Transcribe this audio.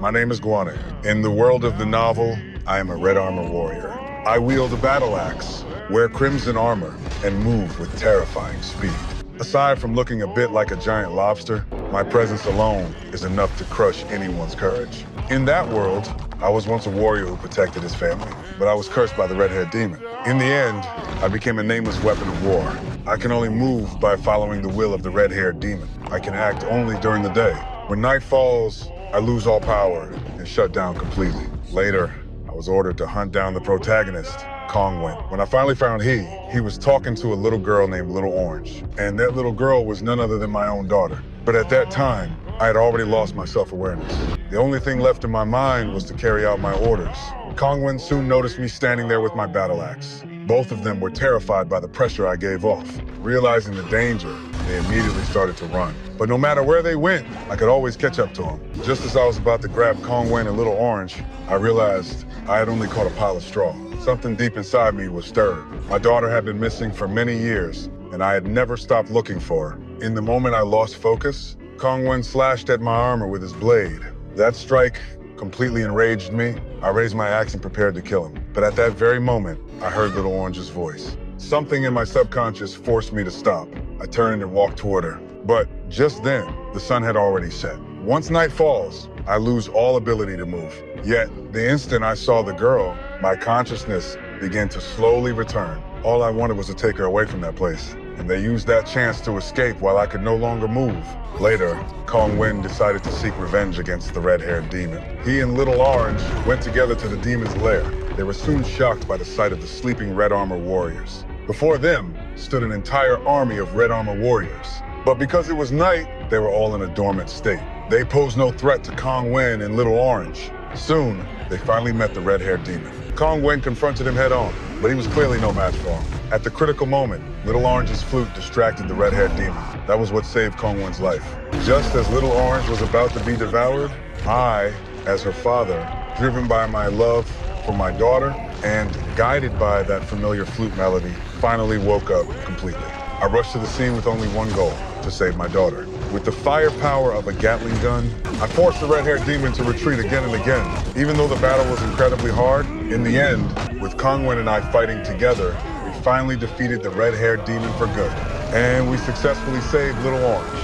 My name is Guanning. In the world of the novel, I am a red armor warrior. I wield a battle axe, wear crimson armor, and move with terrifying speed. Aside from looking a bit like a giant lobster, my presence alone is enough to crush anyone's courage. In that world, I was once a warrior who protected his family, but I was cursed by the red-haired demon. In the end, I became a nameless weapon of war. I can only move by following the will of the red-haired demon. I can act only during the day. When night falls, I lose all power and shut down completely. Later, I was ordered to hunt down the protagonist, Guanning. When I finally found he was talking to a little girl named Little Orange. And that little girl was none other than my own daughter. But at that time, I had already lost my self-awareness. The only thing left in my mind was to carry out my orders. Guanning soon noticed me standing there with my battle axe. Both of them were terrified by the pressure I gave off. Realizing the danger, they immediately started to run. But no matter where they went, I could always catch up to them. Just as I was about to grab Guanning and Little Orange, I realized I had only caught a pile of straw. Something deep inside me was stirred. My daughter had been missing for many years, and I had never stopped looking for her. In the moment I lost focus, Guanning slashed at my armor with his blade. That strike completely enraged me. I raised my axe and prepared to kill him. But at that very moment, I heard Little Orange's voice. Something in my subconscious forced me to stop. I turned and walked toward her. But just then, the sun had already set. Once night falls, I lose all ability to move. Yet, the instant I saw the girl, my consciousness began to slowly return. All I wanted was to take her away from that place. And they used that chance to escape while I could no longer move. Later, Guanning decided to seek revenge against the red-haired demon. He and Little Orange went together to the demon's lair. They were soon shocked by the sight of the sleeping red armor warriors. Before them stood an entire army of red armor warriors. But because it was night, they were all in a dormant state. They posed no threat to Guanning and Little Orange. Soon, they finally met the red-haired demon. Guanning confronted him head-on, but he was clearly no match for him. At the critical moment, Little Orange's flute distracted the red-haired demon. That was what saved Guanning's life. Just as Little Orange was about to be devoured, I, as her father, driven by my love for my daughter and guided by that familiar flute melody, finally woke up completely. I rushed to the scene with only one goal, to save my daughter. With the firepower of a Gatling gun, I forced the red-haired demon to retreat again and again. Even though the battle was incredibly hard, in the end, with Guanning and I fighting together, we finally defeated the red-haired demon for good. And we successfully saved Little Orange.